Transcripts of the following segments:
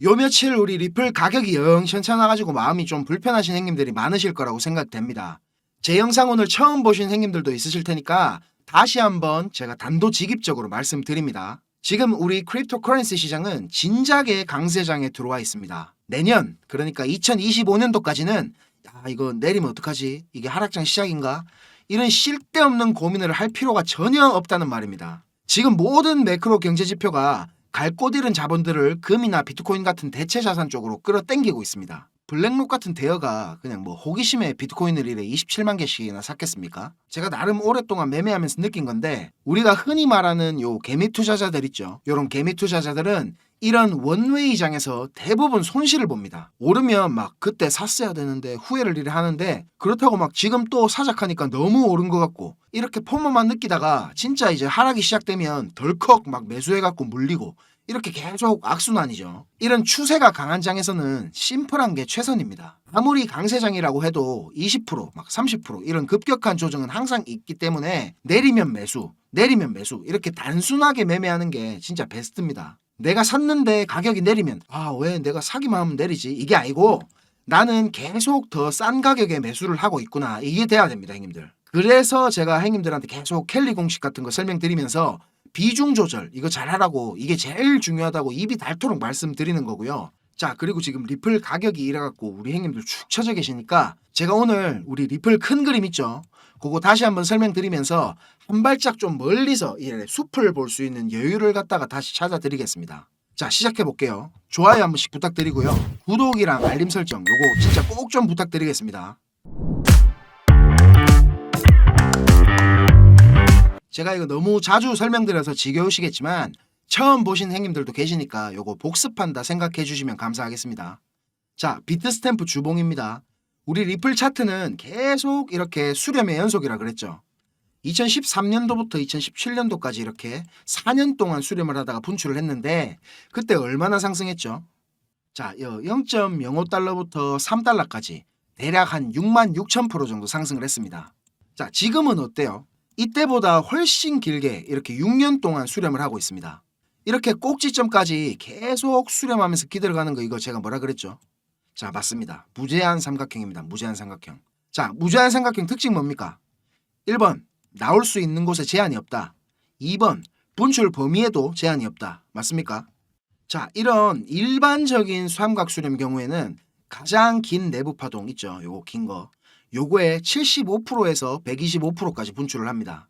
요 며칠 우리 리플 가격이 영 현찮아가지고 마음이 좀 불편하신 형님들이 많으실 거라고 생각됩니다. 제 영상 오늘 처음 보신 형님들도 있으실 테니까 다시 한번 제가 단도직입적으로 말씀드립니다. 지금 우리 크립토커런시 시장은 진작에 강세장에 들어와 있습니다. 내년 그러니까 2025년도까지는 야 이거 내리면 어떡하지? 이게 하락장 시작인가? 이런 쓸데없는 고민을 할 필요가 전혀 없다는 말입니다. 지금 모든 매크로 경제지표가 갈 곳 잃은 자본들을 금이나 비트코인 같은 대체 자산 쪽으로 끌어당기고 있습니다. 블랙록 같은 대여가 그냥 뭐 호기심에 비트코인을 이래 27만 개씩이나 샀겠습니까? 제가 나름 오랫동안 매매하면서 느낀 건데 우리가 흔히 말하는 요 개미 투자자들 있죠. 요런 개미 투자자들은 이런 원웨이장에서 대부분 손실을 봅니다. 오르면 막 그때 샀어야 되는데 후회를 이래 하는데 그렇다고 막 지금 또 사작하니까 너무 오른 것 같고 이렇게 포모만 느끼다가 진짜 이제 하락이 시작되면 덜컥 막 매수해갖고 물리고 이렇게 계속 악순환이죠. 이런 추세가 강한 장에서는 심플한 게 최선입니다. 아무리 강세장이라고 해도 20%, 막 30% 이런 급격한 조정은 항상 있기 때문에 내리면 매수 이렇게 단순하게 매매하는 게 진짜 베스트입니다. 내가 샀는데 가격이 내리면 왜 내가 사기만 하면 내리지 이게 아니고 나는 계속 더 싼 가격에 매수를 하고 있구나 이게 돼야 됩니다 형님들. 그래서 제가 형님들한테 계속 켈리 공식 같은 거 설명드리면서 비중 조절 이거 잘하라고 이게 제일 중요하다고 입이 닳도록 말씀드리는 거고요. 자 그리고 지금 리플 가격이 이래갖고 우리 형님들 축 처져 계시니까 제가 오늘 우리 리플 큰 그림 있죠. 그거 다시 한번 설명드리면서 한 발짝 좀 멀리서 이 숲을 볼 수 있는 여유를 갖다가 다시 찾아드리겠습니다. 자 시작해 볼게요. 좋아요 한 번씩 부탁드리고요. 구독이랑 알림 설정 요거 진짜 꼭 좀 부탁드리겠습니다. 제가 이거 너무 자주 설명드려서 지겨우시겠지만 처음 보신 형님들도 계시니까 요거 복습한다 생각해 주시면 감사하겠습니다. 자 비트스탬프 주봉입니다. 우리 리플 차트는 계속 이렇게 수렴의 연속이라 그랬죠. 2013년도부터 2017년도까지 이렇게 4년 동안 수렴을 하다가 분출을 했는데 그때 얼마나 상승했죠? 자 0.05달러부터 3달러까지 대략 한 66,000% 정도 상승을 했습니다. 자 지금은 어때요? 이때보다 훨씬 길게 이렇게 6년 동안 수렴을 하고 있습니다. 이렇게 꼭지점까지 계속 수렴하면서 기들어가는 거 이거 제가 뭐라 그랬죠? 자 맞습니다. 무제한 삼각형입니다. 무제한 삼각형. 자 무제한 삼각형 특징 뭡니까? 1번 나올 수 있는 곳에 제한이 없다. 2번 분출 범위에도 제한이 없다. 맞습니까? 자 이런 일반적인 삼각 수렴 경우에는 가장 긴 내부 파동 있죠. 요거 긴 거. 요거의 75%에서 125%까지 분출을 합니다.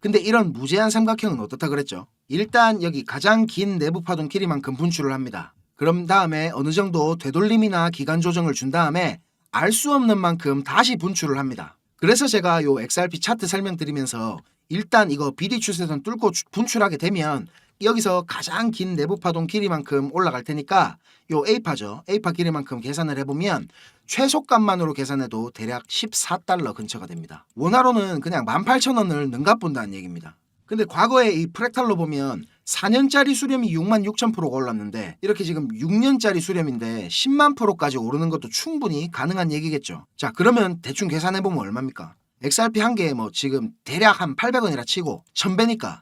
근데 이런 무제한 삼각형은 어떻다 그랬죠? 일단 여기 가장 긴 내부 파동 길이만큼 분출을 합니다. 그럼 다음에 어느 정도 되돌림이나 기간 조정을 준 다음에 알 수 없는 만큼 다시 분출을 합니다. 그래서 제가 요 XRP 차트 설명드리면서 일단 이거 비리 추세선 뚫고 분출하게 되면 여기서 가장 긴 내부 파동 길이만큼 올라갈 테니까 요 A파죠. A파 길이만큼 계산을 해보면 최소값만으로 계산해도 대략 14달러 근처가 됩니다. 원화로는 그냥 18,000원을 능가본다는 얘기입니다. 근데 과거에 이 프랙탈로 보면 4년짜리 수렴이 66,000%가 올랐는데 이렇게 지금 6년짜리 수렴인데 10만 %까지 오르는 것도 충분히 가능한 얘기겠죠. 자 그러면 대충 계산해보면 얼마입니까? XRP 한 개에 뭐 지금 대략 한 800원이라 치고 1000배니까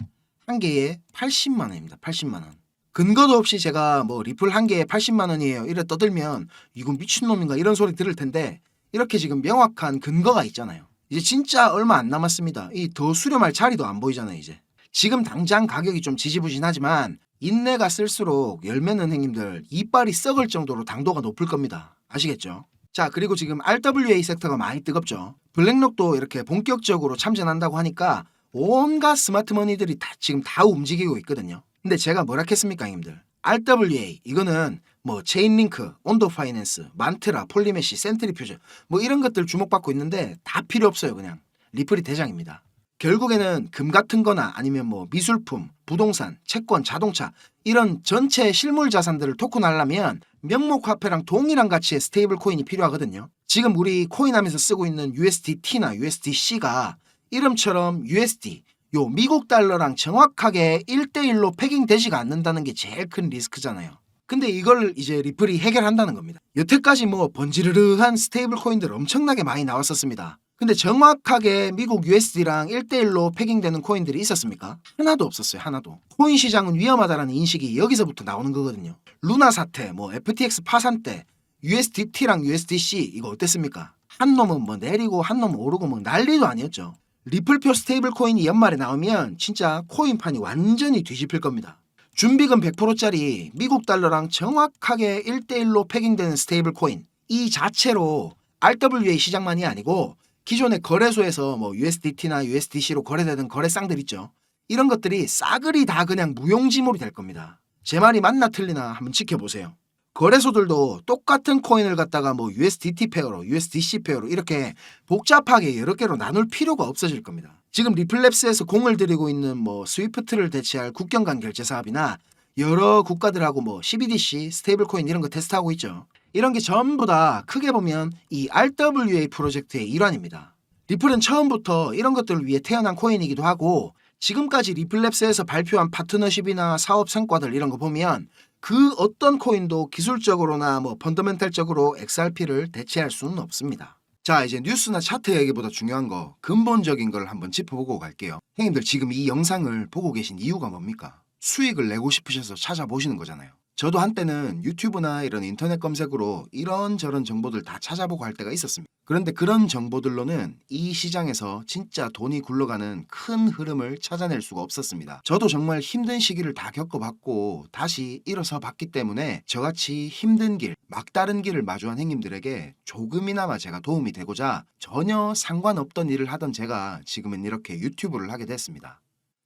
한 개에 80만 원입니다. 80만 원. 근거도 없이 제가 뭐 리플 한 개에 80만 원이에요. 이래 떠들면 이건 미친놈인가 이런 소리 들을 텐데 이렇게 지금 명확한 근거가 있잖아요. 이제 진짜 얼마 안 남았습니다. 이 더 수렴할 자리도 안 보이잖아요. 이제. 지금 당장 가격이 좀 지지부진하지만 인내가 쓸수록 열매는 형님들 이빨이 썩을 정도로 당도가 높을 겁니다. 아시겠죠? 자 그리고 지금 RWA 섹터가 많이 뜨겁죠. 블랙록도 이렇게 본격적으로 참전한다고 하니까 온갖 스마트머니들이 지금 다 움직이고 있거든요. 근데 제가 뭐라 했습니까 형님들? RWA 이거는 뭐 체인링크, 온도 파이낸스, 만트라, 폴리메시, 센트리퓨즈 뭐 이런 것들 주목받고 있는데 다 필요 없어요. 그냥 리플이 대장입니다. 결국에는 금 같은 거나 아니면 뭐 미술품, 부동산, 채권, 자동차 이런 전체 실물 자산들을 토큰하려면 명목화폐랑 동일한 가치의 스테이블 코인이 필요하거든요. 지금 우리 코인하면서 쓰고 있는 USDT나 USDC가 이름처럼 USD 요 미국 달러랑 정확하게 1대1로 패깅되지가 않는다는 게 제일 큰 리스크잖아요. 근데 이걸 이제 리플이 해결한다는 겁니다. 여태까지 뭐 번지르르한 스테이블 코인들 엄청나게 많이 나왔었습니다. 근데 정확하게 미국 USD랑 1대1로 패깅되는 코인들이 있었습니까? 하나도 없었어요. 하나도. 코인 시장은 위험하다라는 인식이 여기서부터 나오는 거거든요. 루나 사태, 뭐 FTX 파산 때 USDT랑 USDC 이거 어땠습니까? 한 놈은 뭐 내리고 한 놈은 오르고 뭐 난리도 아니었죠. 리플표 스테이블 코인이 연말에 나오면 진짜 코인판이 완전히 뒤집힐 겁니다. 준비금 100%짜리 미국 달러랑 정확하게 1대1로 패깅되는 스테이블 코인 이 자체로 RWA 시장만이 아니고 기존의 거래소에서 뭐 USDT나 USDC로 거래되던 거래상들 있죠. 이런 것들이 싸그리 다 그냥 무용지물이 될 겁니다. 제 말이 맞나 틀리나 한번 지켜보세요. 거래소들도 똑같은 코인을 갖다가 뭐 USDT 페어로, USDC 페어로 이렇게 복잡하게 여러 개로 나눌 필요가 없어질 겁니다. 지금 리플랩스에서 공을 들이고 있는 뭐 스위프트를 대체할 국경 간 결제 사업이나 여러 국가들하고 뭐 CBDC, 스테이블 코인 이런 거 테스트하고 있죠. 이런 게 전부 다 크게 보면 이 RWA 프로젝트의 일환입니다. 리플은 처음부터 이런 것들을 위해 태어난 코인이기도 하고 지금까지 리플랩스에서 발표한 파트너십이나 사업 성과들 이런 거 보면 그 어떤 코인도 기술적으로나 뭐 펀더멘탈적으로 XRP를 대체할 수는 없습니다. 자, 이제 뉴스나 차트 얘기보다 중요한 거 근본적인 걸 한번 짚어보고 갈게요. 형님들 지금 이 영상을 보고 계신 이유가 뭡니까? 수익을 내고 싶으셔서 찾아보시는 거잖아요. 저도 한때는 유튜브나 이런 인터넷 검색으로 이런저런 정보들 다 찾아보고 할 때가 있었습니다. 그런데 그런 정보들로는 이 시장에서 진짜 돈이 굴러가는 큰 흐름을 찾아낼 수가 없었습니다. 저도 정말 힘든 시기를 다 겪어봤고 다시 일어서 봤기 때문에 저같이 힘든 길, 막다른 길을 마주한 행님들에게 조금이나마 제가 도움이 되고자 전혀 상관없던 일을 하던 제가 지금은 이렇게 유튜브를 하게 됐습니다.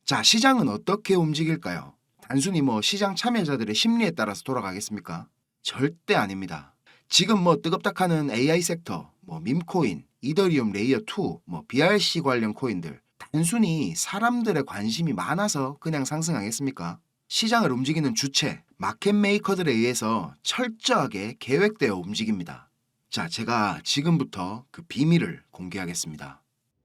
자, 시장은 어떻게 움직일까요? 단순히 뭐 시장 참여자들의 심리에 따라서 돌아가겠습니까? 절대 아닙니다. 지금 뭐 뜨겁다하는 AI 섹터, 뭐 밈코인, 이더리움 레이어 2, 뭐 BRC 관련 코인들 단순히 사람들의 관심이 많아서 그냥 상승하겠습니까? 시장을 움직이는 주체, 마켓 메이커들에 의해서 철저하게 계획되어 움직입니다. 자, 제가 지금부터 그 비밀을 공개하겠습니다.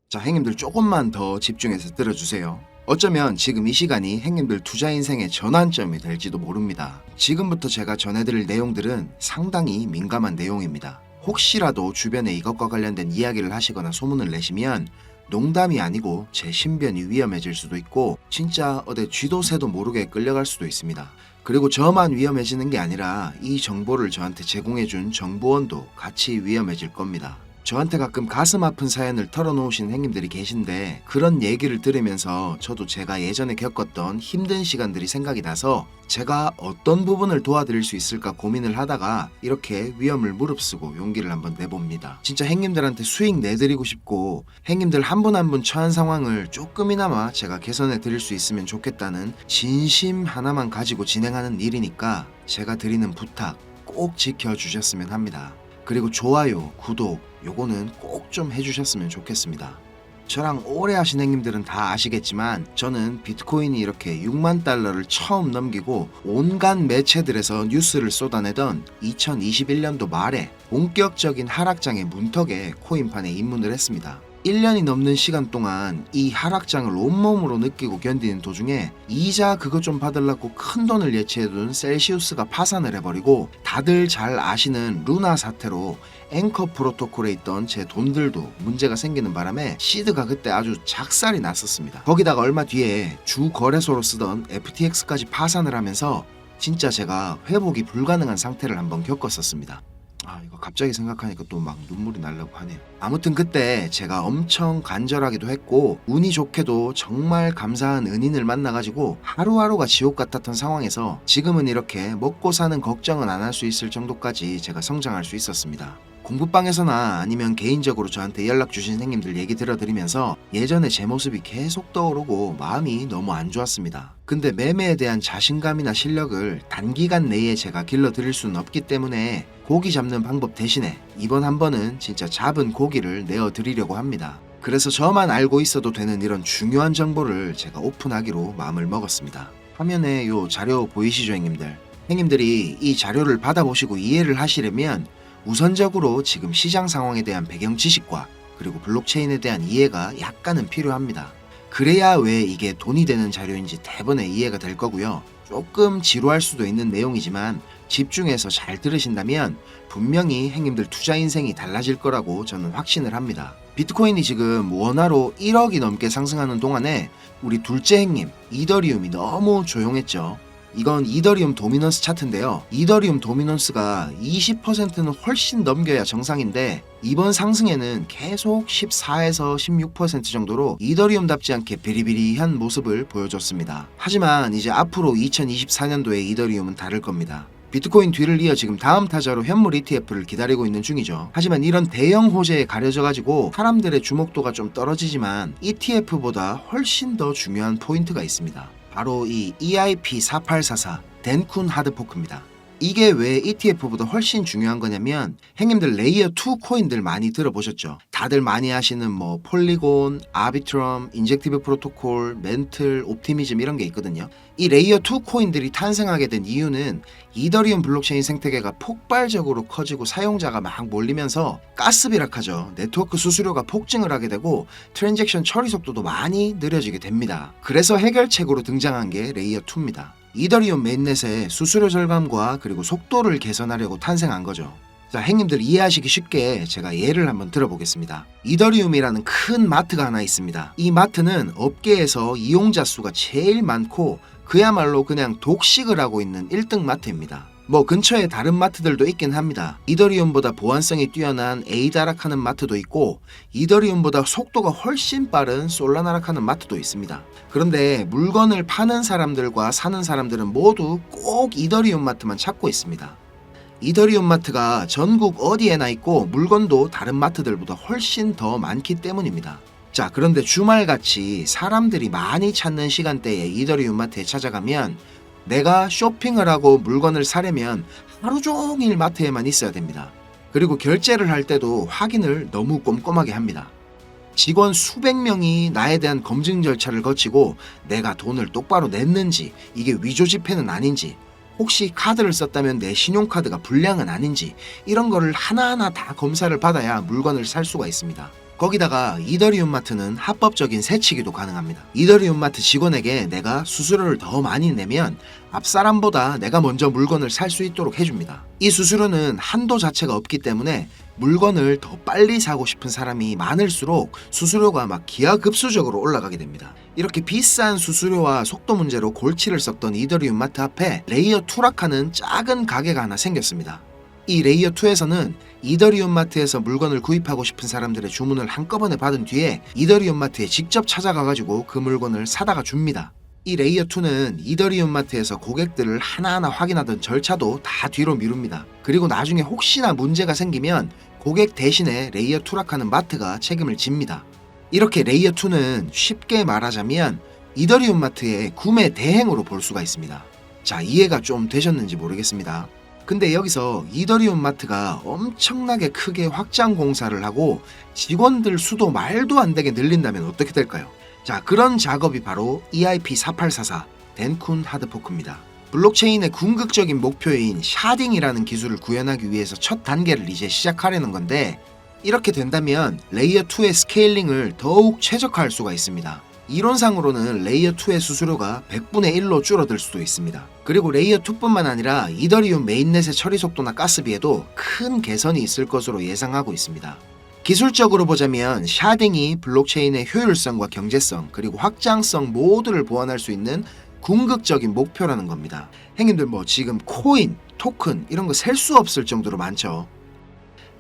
자, 행님들 조금만 더 집중해서 들어주세요. 어쩌면 지금 이 시간이 행님들 투자 인생의 전환점이 될지도 모릅니다. 지금부터 제가 전해드릴 내용들은 상당히 민감한 내용입니다. 혹시라도 주변에 이것과 관련된 이야기를 하시거나 소문을 내시면 농담이 아니고 제 신변이 위험해질 수도 있고 진짜 어디 쥐도 새도 모르게 끌려갈 수도 있습니다. 그리고 저만 위험해지는 게 아니라 이 정보를 저한테 제공해준 정보원도 같이 위험해질 겁니다. 저한테 가끔 가슴 아픈 사연을 털어놓으신 행님들이 계신데 그런 얘기를 들으면서 저도 제가 예전에 겪었던 힘든 시간들이 생각이 나서 제가 어떤 부분을 도와드릴 수 있을까 고민을 하다가 이렇게 위험을 무릅쓰고 용기를 한번 내봅니다. 진짜 행님들한테 수익 내드리고 싶고 행님들 한 분 한 분 처한 상황을 조금이나마 제가 개선해 드릴 수 있으면 좋겠다는 진심 하나만 가지고 진행하는 일이니까 제가 드리는 부탁 꼭 지켜주셨으면 합니다. 그리고 좋아요, 구독 요거는 꼭 좀 해주셨으면 좋겠습니다. 저랑 오래 하신 행님들은 다 아시겠지만 저는 비트코인이 이렇게 6만 달러를 처음 넘기고 온갖 매체들에서 뉴스를 쏟아내던 2021년도 말에 본격적인 하락장의 문턱에 코인판에 입문을 했습니다. 1년이 넘는 시간 동안 이 하락장을 온몸으로 느끼고 견디는 도중에 이자 그거 좀 받으려고 큰 돈을 예치해둔 셀시우스가 파산을 해버리고 다들 잘 아시는 루나 사태로 앵커 프로토콜에 있던 제 돈들도 문제가 생기는 바람에 시드가 그때 아주 작살이 났었습니다. 거기다가 얼마 뒤에 주 거래소로 쓰던 FTX까지 파산을 하면서 진짜 제가 회복이 불가능한 상태를 한번 겪었었습니다. 이거 갑자기 생각하니까 또 막 눈물이 나려고 하네요. 아무튼 그때 제가 엄청 간절하기도 했고 운이 좋게도 정말 감사한 은인을 만나가지고 하루하루가 지옥 같았던 상황에서 지금은 이렇게 먹고 사는 걱정은 안 할 수 있을 정도까지 제가 성장할 수 있었습니다. 공부방에서나 아니면 개인적으로 저한테 연락 주신 형님들 얘기 들어드리면서 예전에 제 모습이 계속 떠오르고 마음이 너무 안 좋았습니다. 근데 매매에 대한 자신감이나 실력을 단기간 내에 제가 길러드릴 수는 없기 때문에 고기 잡는 방법 대신에 이번 한 번은 진짜 잡은 고기를 내어드리려고 합니다. 그래서 저만 알고 있어도 되는 이런 중요한 정보를 제가 오픈하기로 마음을 먹었습니다. 화면에 요 자료 보이시죠 형님들? 형님들이 이 자료를 받아보시고 이해를 하시려면 우선적으로 지금 시장 상황에 대한 배경 지식과 그리고 블록체인에 대한 이해가 약간은 필요합니다. 그래야 왜 이게 돈이 되는 자료인지 대번에 이해가 될 거고요. 조금 지루할 수도 있는 내용이지만 집중해서 잘 들으신다면 분명히 행님들 투자 인생이 달라질 거라고 저는 확신을 합니다. 비트코인이 지금 원화로 1억이 넘게 상승하는 동안에 우리 둘째 행님 이더리움이 너무 조용했죠. 이건 이더리움 도미넌스 차트인데요. 이더리움 도미넌스가 20%는 훨씬 넘겨야 정상인데 이번 상승에는 계속 14에서 16% 정도로 이더리움답지 않게 비리비리한 모습을 보여줬습니다. 하지만 이제 앞으로 2024년도에 이더리움은 다를 겁니다. 비트코인 뒤를 이어 지금 다음 타자로 현물 ETF를 기다리고 있는 중이죠. 하지만 이런 대형 호재에 가려져가지고 사람들의 주목도가 좀 떨어지지만 ETF보다 훨씬 더 중요한 포인트가 있습니다. 바로 이 EIP4844 덴쿤 하드포크입니다. 이게 왜 ETF보다 훨씬 중요한 거냐면 행님들 레이어 2 코인들 많이 들어보셨죠? 다들 많이 하시는 뭐 폴리곤, 아비트럼, 인젝티브 프로토콜, 멘틀, 옵티미즘 이런 게 있거든요. 이 레이어 2 코인들이 탄생하게 된 이유는 이더리움 블록체인 생태계가 폭발적으로 커지고 사용자가 막 몰리면서 가스비락하죠. 네트워크 수수료가 폭증을 하게 되고 트랜잭션 처리 속도도 많이 느려지게 됩니다. 그래서 해결책으로 등장한 게 레이어 2입니다. 이더리움 메인넷의 수수료 절감과 그리고 속도를 개선하려고 탄생한 거죠. 자, 행님들 이해하시기 쉽게 제가 예를 한번 들어보겠습니다. 이더리움이라는 큰 마트가 하나 있습니다. 이 마트는 업계에서 이용자 수가 제일 많고 그야말로 그냥 독식을 하고 있는 1등 마트입니다. 뭐 근처에 다른 마트들도 있긴 합니다. 이더리움보다 보안성이 뛰어난 에이다락하는 마트도 있고 이더리움보다 속도가 훨씬 빠른 솔라나락하는 마트도 있습니다. 그런데 물건을 파는 사람들과 사는 사람들은 모두 꼭 이더리움 마트만 찾고 있습니다. 이더리움 마트가 전국 어디에나 있고 물건도 다른 마트들보다 훨씬 더 많기 때문입니다. 자, 그런데 주말같이 사람들이 많이 찾는 시간대에 이더리움 마트에 찾아가면 내가 쇼핑을 하고 물건을 사려면 하루 종일 마트에만 있어야 됩니다. 그리고 결제를 할 때도 확인을 너무 꼼꼼하게 합니다. 직원 수백 명이 나에 대한 검증 절차를 거치고 내가 돈을 똑바로 냈는지, 이게 위조 지폐는 아닌지, 혹시 카드를 썼다면 내 신용카드가 불량은 아닌지 이런 거를 하나하나 다 검사를 받아야 물건을 살 수가 있습니다. 거기다가 이더리움 마트는 합법적인 세치기도 가능합니다. 이더리움 마트 직원에게 내가 수수료를 더 많이 내면 앞사람보다 내가 먼저 물건을 살 수 있도록 해줍니다. 이 수수료는 한도 자체가 없기 때문에 물건을 더 빨리 사고 싶은 사람이 많을수록 수수료가 막 기하급수적으로 올라가게 됩니다. 이렇게 비싼 수수료와 속도 문제로 골치를 썩던 이더리움 마트 앞에 레이어 투락하는 작은 가게가 하나 생겼습니다. 이 레이어 2에서는 이더리움 마트에서 물건을 구입하고 싶은 사람들의 주문을 한꺼번에 받은 뒤에 이더리움 마트에 직접 찾아가가지고 그 물건을 사다가 줍니다. 이 레이어 2는 이더리움 마트에서 고객들을 하나하나 확인하던 절차도 다 뒤로 미룹니다. 그리고 나중에 혹시나 문제가 생기면 고객 대신에 레이어 투락하는 마트가 책임을 집니다. 이렇게 레이어 2는 쉽게 말하자면 이더리움 마트의 구매 대행으로 볼 수가 있습니다. 자, 이해가 좀 되셨는지 모르겠습니다. 근데 여기서 이더리움 마트가 엄청나게 크게 확장 공사를 하고 직원들 수도 말도 안 되게 늘린다면 어떻게 될까요? 자, 그런 작업이 바로 EIP4844 덴쿤 하드포크입니다. 블록체인의 궁극적인 목표인 샤딩이라는 기술을 구현하기 위해서 첫 단계를 이제 시작하려는 건데 이렇게 된다면 레이어 2의 스케일링을 더욱 최적화할 수가 있습니다. 이론상으로는 레이어 2의 수수료가 100분의 1로 줄어들 수도 있습니다. 그리고 레이어 2뿐만 아니라 이더리움 메인넷의 처리 속도나 가스비에도 큰 개선이 있을 것으로 예상하고 있습니다. 기술적으로 보자면 샤딩이 블록체인의 효율성과 경제성 그리고 확장성 모두를 보완할 수 있는 궁극적인 목표라는 겁니다. 행님들 뭐 지금 코인, 토큰 이런 거 셀 수 없을 정도로 많죠.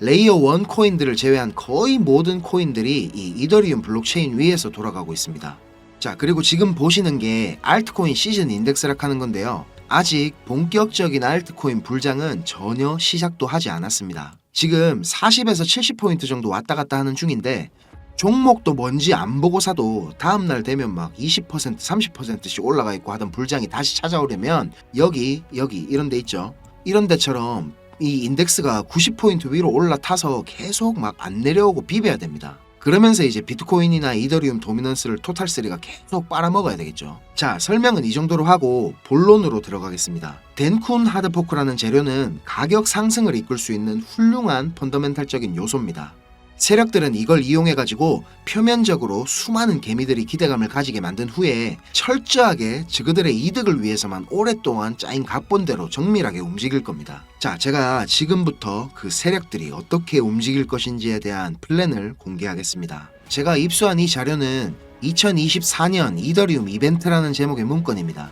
레이어 1 코인들을 제외한 거의 모든 코인들이 이 이더리움 블록체인 위에서 돌아가고 있습니다. 자, 그리고 지금 보시는 게 알트코인 시즌 인덱스락 하는 건데요. 아직 본격적인 알트코인 불장은 전혀 시작도 하지 않았습니다. 지금 40에서 70포인트 정도 왔다 갔다 하는 중인데 종목도 뭔지 안 보고 사도 다음날 되면 막 20%, 30%씩 올라가 있고 하던 불장이 다시 찾아오려면 여기 이런 데 있죠. 이런 데처럼 이 인덱스가 90포인트 위로 올라타서 계속 막 안 내려오고 비벼야 됩니다. 그러면서 이제 비트코인이나 이더리움 도미넌스를 토탈3가 계속 빨아먹어야 되겠죠. 자, 설명은 이 정도로 하고 본론으로 들어가겠습니다. 덴쿤 하드포크라는 재료는 가격 상승을 이끌 수 있는 훌륭한 펀더멘탈적인 요소입니다. 세력들은 이걸 이용해가지고 표면적으로 수많은 개미들이 기대감을 가지게 만든 후에 철저하게 그들의 이득을 위해서만 오랫동안 짜인 각본대로 정밀하게 움직일 겁니다. 자, 제가 지금부터 그 세력들이 어떻게 움직일 것인지에 대한 플랜을 공개하겠습니다. 제가 입수한 이 자료는 2024년 이더리움 이벤트라는 제목의 문건입니다.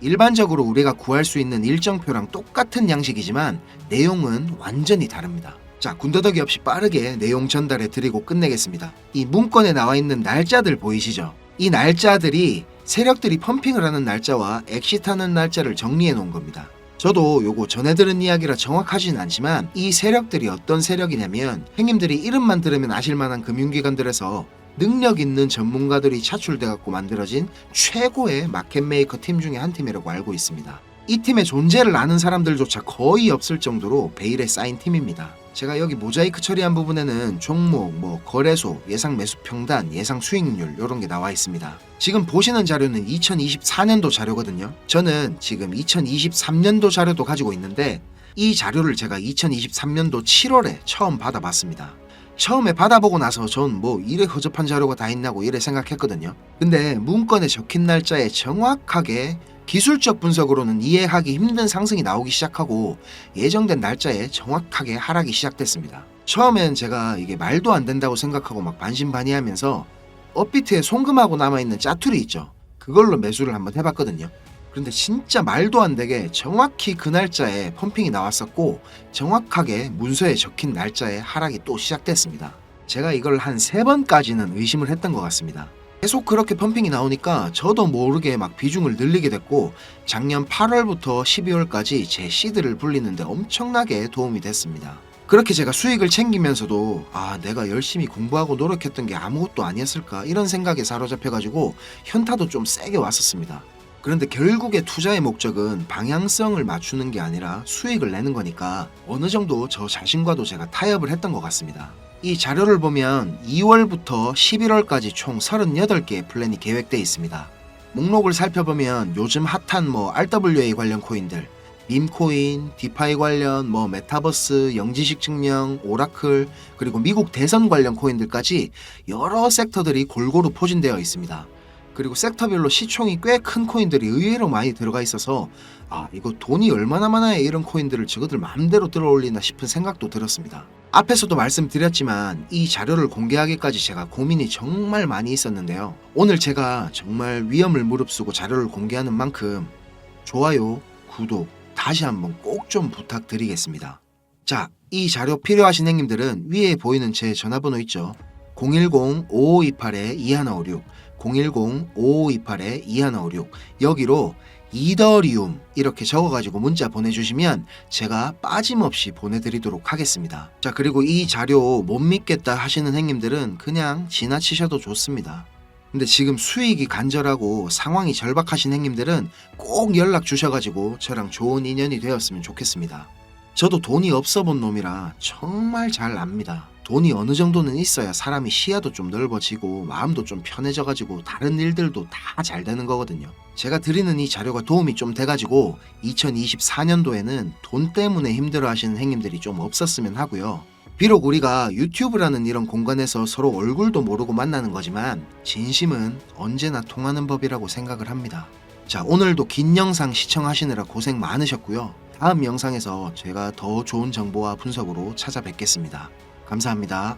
일반적으로 우리가 구할 수 있는 일정표랑 똑같은 양식이지만 내용은 완전히 다릅니다. 자, 군더더기 없이 빠르게 내용 전달해 드리고 끝내겠습니다. 이 문건에 나와 있는 날짜들 보이시죠? 이 날짜들이 세력들이 펌핑을 하는 날짜와 엑시트하는 날짜를 정리해 놓은 겁니다. 저도 요거 전해 들은 이야기라 정확하진 않지만 이 세력들이 어떤 세력이냐면 형님들이 이름만 들으면 아실만한 금융기관들에서 능력 있는 전문가들이 차출돼 갖고 만들어진 최고의 마켓 메이커 팀 중에 한 팀이라고 알고 있습니다. 이 팀의 존재를 아는 사람들조차 거의 없을 정도로 베일에 쌓인 팀입니다. 제가 여기 모자이크 처리한 부분에는 종목, 거래소, 예상 매수 평단, 예상 수익률 이런 게 나와 있습니다. 지금 보시는 자료는 2024년도 자료거든요. 저는 지금 2023년도 자료도 가지고 있는데 이 자료를 제가 2023년도 7월에 처음 받아봤습니다. 처음에 받아보고 나서 전 뭐 이래 허접한 자료가 다 있냐고 이래 생각했거든요. 근데 문건에 적힌 날짜에 정확하게 기술적 분석으로는 이해하기 힘든 상승이 나오기 시작하고 예정된 날짜에 정확하게 하락이 시작됐습니다. 처음엔 제가 이게 말도 안 된다고 생각하고 막 반신반의하면서 업비트에 송금하고 남아있는 짜투리 있죠. 그걸로 매수를 한번 해봤거든요. 그런데 진짜 말도 안 되게 정확히 그 날짜에 펌핑이 나왔었고 정확하게 문서에 적힌 날짜에 하락이 또 시작됐습니다. 제가 이걸 한 3번까지는 의심을 했던 것 같습니다. 계속 그렇게 펌핑이 나오니까 저도 모르게 막 비중을 늘리게 됐고 작년 8월부터 12월까지 제 시드를 불리는데 엄청나게 도움이 됐습니다. 그렇게 제가 수익을 챙기면서도 내가 열심히 공부하고 노력했던 게 아무것도 아니었을까 이런 생각에 사로잡혀가지고 현타도 좀 세게 왔었습니다. 그런데 결국에 투자의 목적은 방향성을 맞추는 게 아니라 수익을 내는 거니까 어느 정도 저 자신과도 제가 타협을 했던 것 같습니다. 이 자료를 보면 2월부터 11월까지 총 38개의 플랜이 계획되어 있습니다. 목록을 살펴보면 요즘 핫한 RWA 관련 코인들, 밈코인, 디파이 관련 메타버스, 영지식 증명, 오라클, 그리고 미국 대선 관련 코인들까지 여러 섹터들이 골고루 포진되어 있습니다. 그리고 섹터별로 시총이 꽤 큰 코인들이 의외로 많이 들어가 있어서 이거 돈이 얼마나 많아야 이런 코인들을 저거들 마음대로 들어올리나 싶은 생각도 들었습니다. 앞에서도 말씀드렸지만 이 자료를 공개하기까지 제가 고민이 정말 많이 있었는데요. 오늘 제가 정말 위험을 무릅쓰고 자료를 공개하는 만큼 좋아요, 구독 다시 한번 꼭 좀 부탁드리겠습니다. 자, 이 자료 필요하신 형님들은 위에 보이는 제 전화번호 있죠. 010-5528-2156 010-5528-2156 여기로 이더리움 이렇게 적어가지고 문자 보내주시면 제가 빠짐없이 보내드리도록 하겠습니다. 자, 그리고 이 자료 못 믿겠다 하시는 형님들은 그냥 지나치셔도 좋습니다. 근데 지금 수익이 간절하고 상황이 절박하신 형님들은 꼭 연락 주셔가지고 저랑 좋은 인연이 되었으면 좋겠습니다. 저도 돈이 없어 본 놈이라 정말 잘 압니다. 돈이 어느 정도는 있어야 사람이 시야도 좀 넓어지고 마음도 좀 편해져가지고 다른 일들도 다 잘 되는 거거든요. 제가 드리는 이 자료가 도움이 좀 돼가지고 2024년도에는 돈 때문에 힘들어하시는 형님들이 좀 없었으면 하고요. 비록 우리가 유튜브라는 이런 공간에서 서로 얼굴도 모르고 만나는 거지만 진심은 언제나 통하는 법이라고 생각을 합니다. 자, 오늘도 긴 영상 시청하시느라 고생 많으셨고요. 다음 영상에서 제가 더 좋은 정보와 분석으로 찾아뵙겠습니다. 감사합니다.